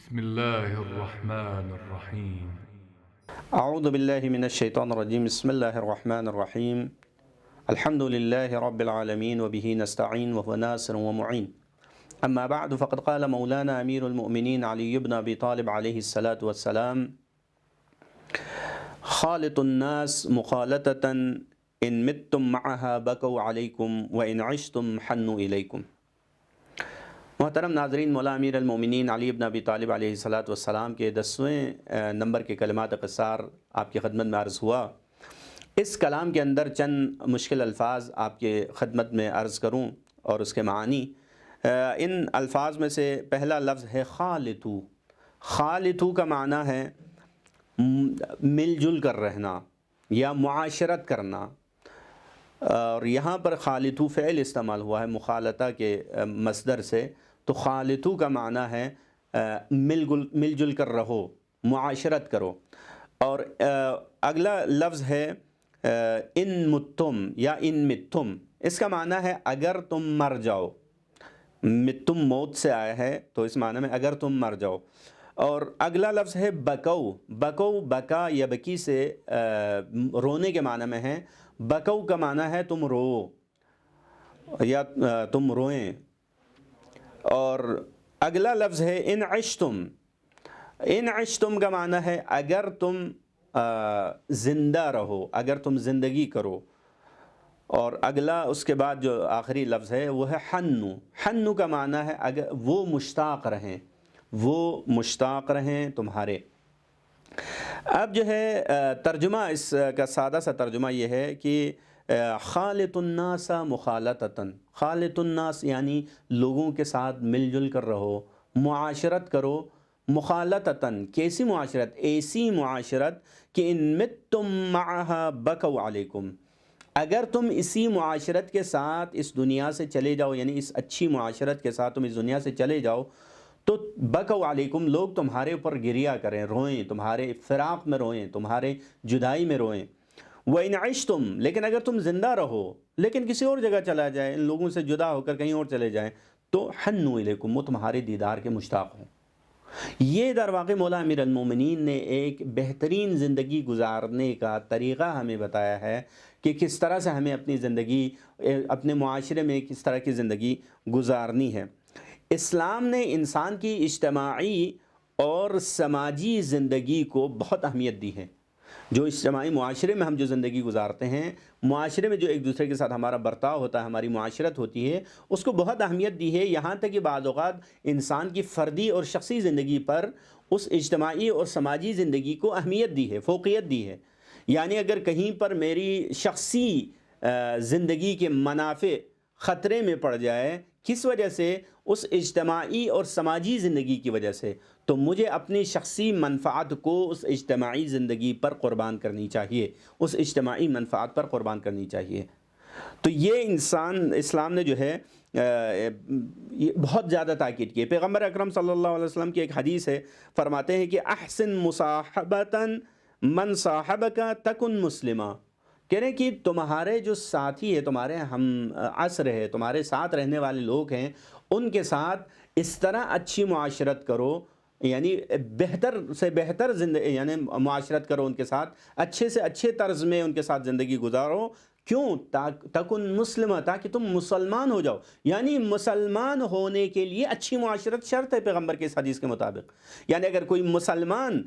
بسم الله الرحمن الرحيم. اعوذ باللہ من الشیطان الرجیم بسم اللہ الرحمن الرحیم الحمد للہ رب العالمین وبہ نستعین وهو ناصر ومعین اما بعد فقد قال مولانا امیر المؤمنین علی بن ابی طالب علیہ الصلاة والسلام خالط الناس مخالطة ان متم معها بکوا علیکم وان عشتم حنوا الیکم۔ محترم ناظرین، مولا امیر المومنین علی بن ابی طالب علیہ الصلاۃ والسلام کے 10ویں نمبر کے کلمات قصار آپ کی خدمت میں عرض ہوا۔ اس کلام کے اندر چند مشکل الفاظ آپ کے خدمت میں عرض کروں اور اس کے معانی۔ ان الفاظ میں سے پہلا لفظ ہے خالطو۔ خالطو کا معنی ہے مل جل کر رہنا یا معاشرت کرنا، اور یہاں پر خالطو فعل استعمال ہوا ہے مخالطہ کے مصدر سے، تو خالطو کا معنی ہے مل جل کر رہو، معاشرت کرو۔ اور اگلا لفظ ہے ان متم یا ان متم، اس کا معنی ہے اگر تم مر جاؤ۔ متم موت سے آیا ہے تو اس معنی میں اگر تم مر جاؤ۔ اور اگلا لفظ ہے بکو۔ بکو بکا یا بکی سے رونے کے معنی میں ہے۔ بکو کا معنی ہے تم رو یا تم روئیں۔ اور اگلا لفظ ہے ان عشتم۔ ان عشتم کا معنی ہے اگر تم زندہ رہو، اگر تم زندگی کرو۔ اور اگلا اس کے بعد جو آخری لفظ ہے وہ ہے حنو۔ حنو کا معنی ہے اگر وہ مشتاق رہیں، وہ مشتاق رہیں تمہارے۔ اب جو ہے ترجمہ اس کا سادہ سا ترجمہ یہ ہے کہ خالط الناس مخالطتاً۔ خالط الناس یعنی لوگوں کے ساتھ مل جل کر رہو، معاشرت کرو۔ مخالطتاً کیسی معاشرت؟ ایسی معاشرت کہ ان متم معها بکوا علیکم، اگر تم اسی معاشرت کے ساتھ اس دنیا سے چلے جاؤ، یعنی اس اچھی معاشرت کے ساتھ تم اس دنیا سے چلے جاؤ تو بکوا علیکم، لوگ تمہارے اوپر گریا کریں، روئیں، تمہارے فراق میں روئیں، تمہارے جدائی میں روئیں۔ وَإِنْ عِشْتُمْ، لیکن اگر تم زندہ رہو لیکن کسی اور جگہ چلا جائے، ان لوگوں سے جدا ہو کر کہیں اور چلے جائیں، تو حنوا الیکم، وہ تمہارے دیدار کے مشتاق ہوں۔ یہ در واقع مولا امیر المومنین نے ایک بہترین زندگی گزارنے کا طریقہ ہمیں بتایا ہے کہ کس طرح سے ہمیں اپنی زندگی، اپنے معاشرے میں کس طرح کی زندگی گزارنی ہے۔ اسلام نے انسان کی اجتماعی اور سماجی زندگی کو بہت اہمیت دی ہے۔ جو اجتماعی معاشرے میں ہم جو زندگی گزارتے ہیں، معاشرے میں جو ایک دوسرے کے ساتھ ہمارا برتاؤ ہوتا ہے، ہماری معاشرت ہوتی ہے، اس کو بہت اہمیت دی ہے، یہاں تک کہ بعض اوقات انسان کی فردی اور شخصی زندگی پر اس اجتماعی اور سماجی زندگی کو اہمیت دی ہے، فوقیت دی ہے۔ یعنی اگر کہیں پر میری شخصی زندگی کے منافع خطرے میں پڑ جائے، کس وجہ سے؟ اس اجتماعی اور سماجی زندگی کی وجہ سے، تو مجھے اپنی شخصی منفعت کو اس اجتماعی زندگی پر قربان کرنی چاہیے، اس اجتماعی منفعت پر قربان کرنی چاہیے۔ تو یہ اسلام نے جو ہے بہت زیادہ تاکید کی ہے۔ پیغمبر اکرم صلی اللہ علیہ وسلم کی ایک حدیث ہے، فرماتے ہیں کہ احسن مصاحبتاً من صاحبک تکن مسلمہ، کہہ رہے ہیں کہ تمہارے جو ساتھی ہے، تمہارے ہم عصر ہے، تمہارے ساتھ رہنے والے لوگ ہیں، ان کے ساتھ اس طرح اچھی معاشرت کرو، یعنی بہتر سے بہتر یعنی معاشرت کرو ان کے ساتھ، اچھے سے اچھے طرز میں ان کے ساتھ زندگی گزارو۔ کیوں؟ تکن مسلمہ، تاکہ تم مسلمان ہو جاؤ۔ یعنی مسلمان ہونے کے لیے اچھی معاشرت شرط ہے پیغمبر کے اس حدیث کے مطابق۔ یعنی اگر کوئی مسلمان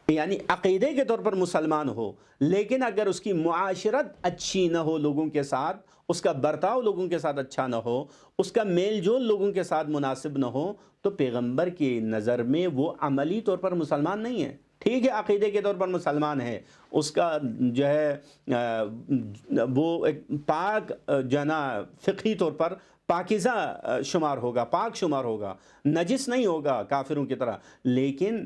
یعنی عقیدے کے طور پر مسلمان ہو، لیکن اگر اس کی معاشرت اچھی نہ ہو لوگوں کے ساتھ، اس کا برتاؤ لوگوں کے ساتھ اچھا نہ ہو، اس کا میل جول لوگوں کے ساتھ مناسب نہ ہو، تو پیغمبر کی نظر میں وہ عملی طور پر مسلمان نہیں ہے۔ ٹھیک ہے عقیدے کے طور پر مسلمان ہے، اس کا جو ہے وہ ایک پاک جو ہے نا فقہی طور پر پاکیزہ شمار ہوگا، پاک شمار ہوگا، نجس نہیں ہوگا کافروں کی طرح، لیکن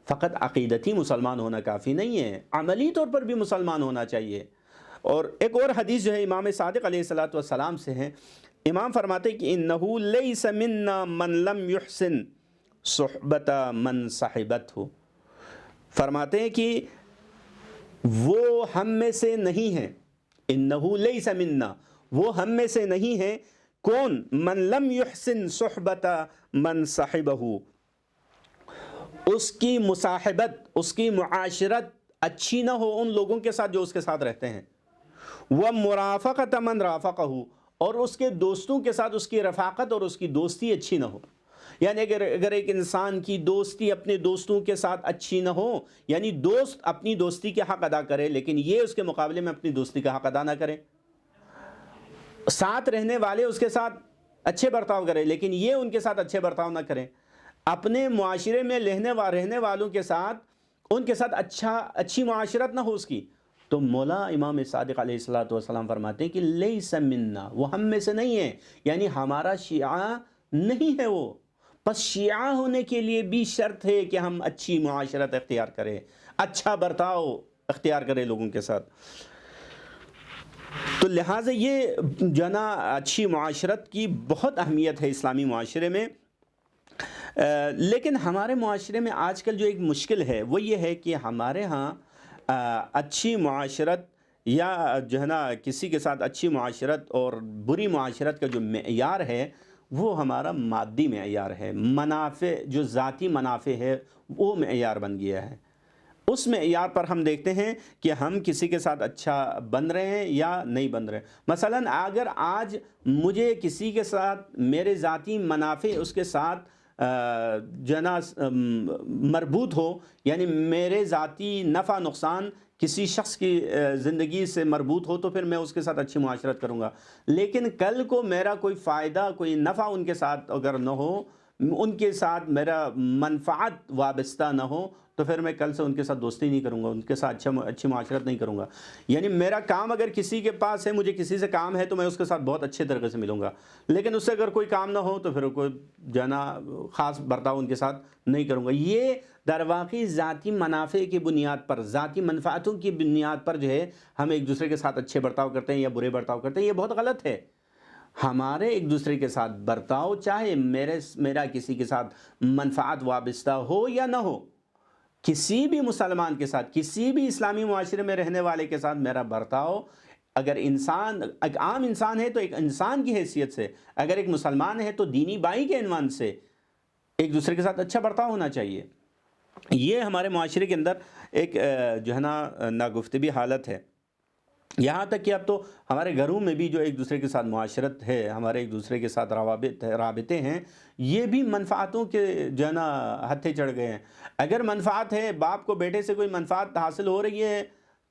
فقط عقیدتی مسلمان ہونا کافی نہیں ہے، عملی طور پر بھی مسلمان ہونا چاہیے۔ اور ایک اور حدیث جو ہے امام صادق علیہ الصلوۃ والسلام سے ہے، امام فرماتے کہ انہ لیس منا من لم یحسن صحبت من صحبتہ، فرماتے ہیں کہ وہ ہم میں سے نہیں ہے، انہ لیس منا، وہ ہم میں سے نہیں ہے، کون؟ من لم یحسن صحبت من صحبہ، اس کی مصاحبت، اس کی معاشرت اچھی نہ ہو ان لوگوں کے ساتھ جو اس کے ساتھ رہتے ہیں، وَمُرَافَقَةَ مَنْ رَافَقَهُ، اور اس کے دوستوں کے ساتھ اس کی رفاقت اور اس کی دوستی اچھی نہ ہو. یعنی اگر ایک انسان کی دوستی اپنے دوستوں کے ساتھ اچھی نہ ہو، یعنی دوست اپنی دوستی کے حق ادا کرے لیکن یہ اس کے مقابلے میں اپنی دوستی کا حق ادا نہ کرے، ساتھ رہنے والے اس کے ساتھ اچھے برتاؤ کرے لیکن یہ ان کے ساتھ اچھے برتاؤ نہ کریں، اپنے معاشرے میں رہنے والوں کے ساتھ ان کے ساتھ اچھی معاشرت نہ ہو اس کی، تو مولا امام صادق علیہ السلام فرماتے ہیں کہ لیس منا، وہ ہم میں سے نہیں ہے، یعنی ہمارا شیعہ نہیں ہے وہ. بس شیعہ ہونے کے لیے بھی شرط ہے کہ ہم اچھی معاشرت اختیار کریں، اچھا برتاؤ اختیار کریں لوگوں کے ساتھ. تو لہٰذا یہ جو نا اچھی معاشرت کی بہت اہمیت ہے اسلامی معاشرے میں. لیکن ہمارے معاشرے میں آج کل جو ایک مشکل ہے وہ یہ ہے کہ ہمارے ہاں اچھی معاشرت یا جو ہے نا کسی کے ساتھ اچھی معاشرت اور بری معاشرت کا جو معیار ہے وہ ہمارا مادی معیار ہے، منافع جو ذاتی منافع ہے وہ معیار بن گیا ہے. اس معیار پر ہم دیکھتے ہیں کہ ہم کسی کے ساتھ اچھا بن رہے ہیں یا نہیں بن رہے. مثلا اگر آج مجھے کسی کے ساتھ میرے ذاتی منافع اس کے ساتھ جو ہے نا مربوط ہو، یعنی میرے ذاتی نفع نقصان کسی شخص کی زندگی سے مربوط ہو، تو پھر میں اس کے ساتھ اچھی معاشرت کروں گا. لیکن کل کو میرا کوئی فائدہ کوئی نفع ان کے ساتھ اگر نہ ہو، ان کے ساتھ میرا منفعت وابستہ نہ ہو، تو پھر میں کل سے ان کے ساتھ دوستی نہیں کروں گا، ان کے ساتھ اچھی معاشرت نہیں کروں گا. یعنی میرا کام اگر کسی کے پاس ہے، مجھے کسی سے کام ہے، تو میں اس کے ساتھ بہت اچھے طریقے سے ملوں گا. لیکن اس سے اگر کوئی کام نہ ہو تو پھر کوئی جانا خاص برتاؤ ان کے ساتھ نہیں کروں گا. یہ در واقع ذاتی منافع کی بنیاد پر، ذاتی منفعتوں کی بنیاد پر جو ہے ہم ایک دوسرے کے ساتھ اچھے برتاؤ کرتے ہیں یا برے برتاؤ کرتے ہیں. یہ بہت غلط ہے. ہمارے ایک دوسرے کے ساتھ برتاؤ، چاہے میرا کسی کے ساتھ منفعت وابستہ ہو یا نہ ہو، کسی بھی مسلمان کے ساتھ، کسی بھی اسلامی معاشرے میں رہنے والے کے ساتھ میرا برتاؤ، اگر انسان ایک عام انسان ہے تو ایک انسان کی حیثیت سے، اگر ایک مسلمان ہے تو دینی بھائی کے عنوان سے ایک دوسرے کے ساتھ اچھا برتاؤ ہونا چاہیے. یہ ہمارے معاشرے کے اندر ایک جو ہے نا ناگفتگی حالت ہے. یہاں تک کہ اب تو ہمارے گھروں میں بھی جو ایک دوسرے کے ساتھ معاشرت ہے، ہمارے ایک دوسرے کے ساتھ رابطے ہیں، یہ بھی منفعتوں کے جو ہے نا ہتھے چڑھ گئے ہیں. اگر منفعت ہے، باپ کو بیٹے سے کوئی منفعت حاصل ہو رہی ہے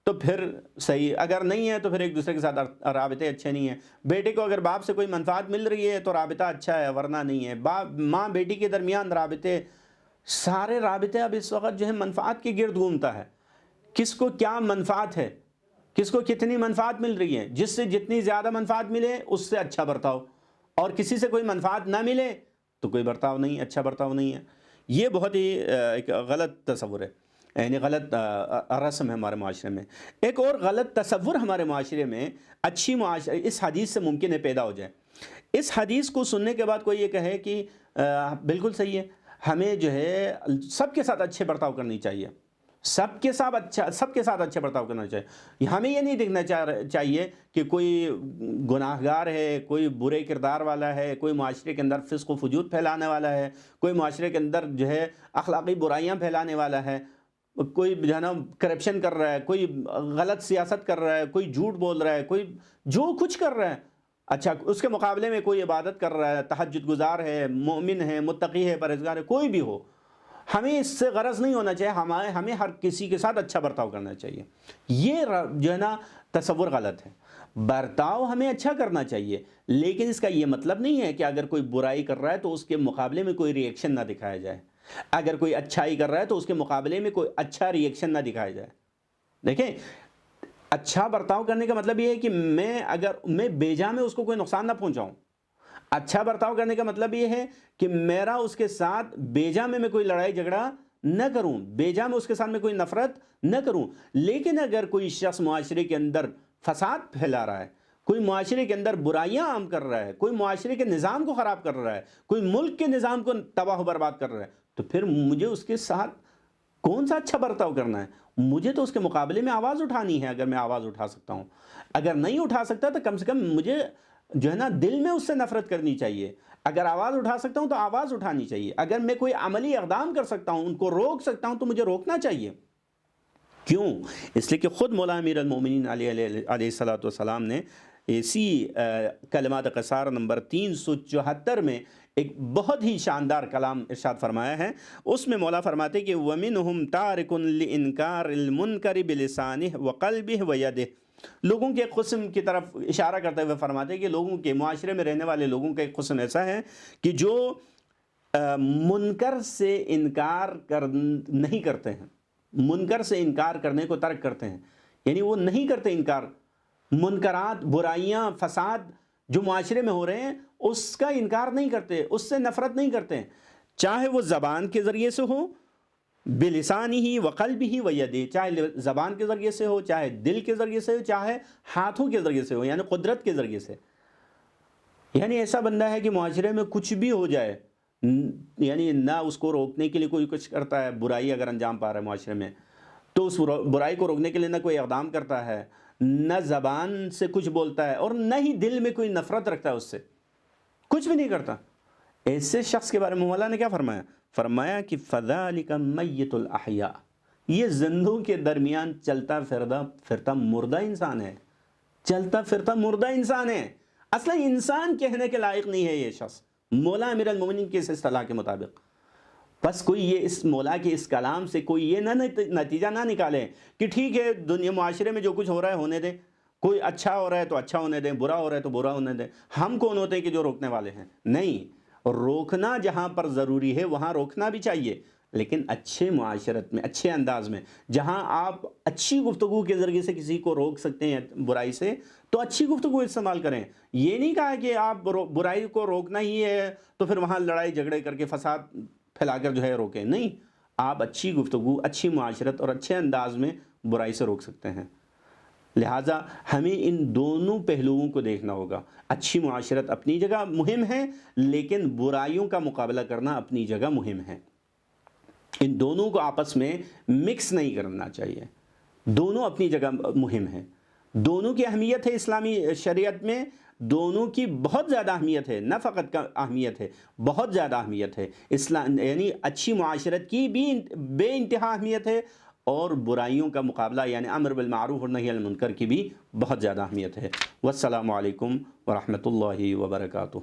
تو پھر صحیح، اگر نہیں ہے تو پھر ایک دوسرے کے ساتھ رابطے اچھے نہیں ہیں. بیٹے کو اگر باپ سے کوئی منفعت مل رہی ہے تو رابطہ اچھا ہے، ورنہ نہیں ہے. ماں بیٹی کے درمیان رابطے، سارے رابطے اب اس وقت جو ہے منفعت کے گرد گھومتا ہے. کس کو کیا منفعت ہے، کس کو کتنی منفعت مل رہی ہے، جس سے جتنی زیادہ منفعت ملے اس سے اچھا برتاؤ، اور کسی سے کوئی منفعت نہ ملے تو کوئی برتاؤ نہیں، اچھا برتاؤ نہیں ہے. یہ بہت ہی ایک غلط تصور ہے، یعنی غلط رسم ہے ہمارے معاشرے میں. ایک اور غلط تصور ہمارے معاشرے میں اچھی معاشرے اس حدیث سے ممکن ہے پیدا ہو جائے. اس حدیث کو سننے کے بعد کوئی یہ کہے کہ بالکل صحیح ہے، ہمیں جو ہے سب کے ساتھ اچھے برتاؤ کرنی چاہیے، سب کے ساتھ اچھا برتاؤ کرنا چاہیے. ہمیں یہ نہیں دیکھنا چاہیے کہ کوئی گناہ گار ہے، کوئی برے کردار والا ہے، کوئی معاشرے کے اندر فسق و فجور پھیلانے والا ہے، کوئی معاشرے کے اندر جو ہے اخلاقی برائیاں پھیلانے والا ہے، کوئی جو ہے نا کرپشن کر رہا ہے، کوئی غلط سیاست کر رہا ہے، کوئی جھوٹ بول رہا ہے، کوئی جو کچھ کر رہا ہے. اچھا اس کے مقابلے میں کوئی عبادت کر رہا ہے، تہجد گزار ہے، مومن ہے، متقی ہے، پرہیزگار ہے، کوئی بھی ہو، ہمیں اس سے غرض نہیں ہونا چاہیے. ہمیں ہر کسی کے ساتھ اچھا برتاؤ کرنا چاہیے. یہ جو ہے نا تصور غلط ہے. برتاؤ ہمیں اچھا کرنا چاہیے، لیکن اس کا یہ مطلب نہیں ہے کہ اگر کوئی برائی کر رہا ہے تو اس کے مقابلے میں کوئی ری ایکشن نہ دکھایا جائے. اگر کوئی اچھائی کر رہا ہے تو اس کے مقابلے میں کوئی اچھا ری ایکشن نہ دکھایا جائے. دیکھیں، اچھا برتاؤ کرنے کا مطلب یہ ہے کہ میں بیجا میں اس کو کوئی نقصان نہ پہنچاؤں. اچھا برتاؤ کرنے کا مطلب یہ ہے کہ میرا اس کے ساتھ بیجا میں کوئی لڑائی جھگڑا نہ کروں، بیجا میں اس کے ساتھ میں کوئی نفرت نہ کروں. لیکن اگر کوئی شخص معاشرے کے اندر فساد پھیلا رہا ہے، کوئی معاشرے کے اندر برائیاں عام کر رہا ہے، کوئی معاشرے کے نظام کو خراب کر رہا ہے، کوئی ملک کے نظام کو تباہ و برباد کر رہا ہے، تو پھر مجھے اس کے ساتھ کون سا اچھا برتاؤ کرنا ہے؟ مجھے تو اس کے مقابلے میں آواز اٹھانی ہے اگر میں آواز اٹھا سکتا ہوں. اگر نہیں اٹھا سکتا تو کم سے کم مجھے جو ہے نا دل میں اس سے نفرت کرنی چاہیے. اگر آواز اٹھا سکتا ہوں تو آواز اٹھانی چاہیے، اگر میں کوئی عملی اقدام کر سکتا ہوں، ان کو روک سکتا ہوں، تو مجھے روکنا چاہیے۔ کیوں؟ اس لیے کہ خود مولا امیر المومنین علیہ الصلوۃ والسلام نے اسی کلمات قصار نمبر 374 میں ایک بہت ہی شاندار کلام ارشاد فرمایا ہے۔ اس میں مولا فرماتے کہ وَمِنْهُمْ تَارِكٌ لِإِنْكَارِ الْمُنْكَرِ بِلِسَانِهِ وَقَلْبِهِ وَيَدِهِ، لوگوں کے ایک قسم کی طرف اشارہ کرتے ہوئے فرماتے کہ لوگوں کے معاشرے میں رہنے والے لوگوں کا ایک قسم ایسا ہے کہ جو منکر سے انکار نہیں کرتے ہیں، منکر سے انکار کرنے کو ترک کرتے ہیں، یعنی وہ نہیں کرتے انکار، منکرات، برائیاں، فساد جو معاشرے میں ہو رہے ہیں اس کا انکار نہیں کرتے، اس سے نفرت نہیں کرتے، چاہے وہ زبان کے ذریعے سے ہو، بلسانہ وقلبہ ویدہ، چاہے زبان کے ذریعے سے ہو، چاہے دل کے ذریعے سے ہو، چاہے ہاتھوں کے ذریعے سے ہو، یعنی قدرت کے ذریعے سے۔ یعنی ایسا بندہ ہے کہ معاشرے میں کچھ بھی ہو جائے، یعنی نہ اس کو روکنے کے لیے کوئی کچھ کرتا ہے، برائی اگر انجام پا رہا ہے معاشرے میں تو اس برائی کو روکنے کے لیے نہ کوئی اقدام کرتا ہے، نہ زبان سے کچھ بولتا ہے، اور نہ ہی دل میں کوئی نفرت رکھتا ہے، اس سے کچھ بھی نہیں کرتا۔ ایسے شخص کے بارے میں مولا نے کیا فرمایا؟ فرمایا کہ فَذَلِكَ مَيِّتُ الْأَحْيَاء، یہ زندوں کے درمیان چلتا پھرتا مردہ انسان ہے، چلتا پھرتا مردہ انسان ہے، اصلا انسان کہنے کے لائق نہیں ہے یہ شخص مولا امیر المومنین کی اس اصطلاح کے مطابق۔ بس کوئی یہ اس مولا کے اس کلام سے کوئی یہ نتیجہ نہ نکالے کہ ٹھیک ہے دنیا معاشرے میں جو کچھ ہو رہا ہے ہونے دیں، کوئی اچھا ہو رہا ہے تو اچھا ہونے دیں، برا ہو رہا ہے تو برا ہونے دیں، ہم کون ہوتے ہیں کہ جو روکنے والے ہیں؟ نہیں، روکنا جہاں پر ضروری ہے وہاں روکنا بھی چاہیے، لیکن اچھے معاشرت میں، اچھے انداز میں، جہاں آپ اچھی گفتگو کے ذریعے سے کسی کو روک سکتے ہیں برائی سے تو اچھی گفتگو استعمال کریں۔ یہ نہیں کہا کہ آپ برائی کو روکنا ہی ہے تو پھر وہاں لڑائی جھگڑے کر کے فساد پھیلا کر جو ہے روکیں، نہیں، آپ اچھی گفتگو، اچھی معاشرت اور اچھے انداز میں برائی سے روک سکتے ہیں۔ لہٰذا ہمیں ان دونوں پہلوؤں کو دیکھنا ہوگا، اچھی معاشرت اپنی جگہ مہم ہے لیکن برائیوں کا مقابلہ کرنا اپنی جگہ مہم ہے، ان دونوں کو آپس میں مکس نہیں کرنا چاہیے، دونوں اپنی جگہ مہم ہے، دونوں کی اہمیت ہے اسلامی شریعت میں، دونوں کی بہت زیادہ اہمیت ہے، نہ فقط کا اہمیت ہے، بہت زیادہ اہمیت ہے، یعنی اچھی معاشرت کی بھی بے انتہا اہمیت ہے، اور برائیوں کا مقابلہ یعنی امر بالمعروف اور نہی عن المنکر کی بھی بہت زیادہ اہمیت ہے۔ والسلام علیکم ورحمۃ اللہ وبرکاتہ۔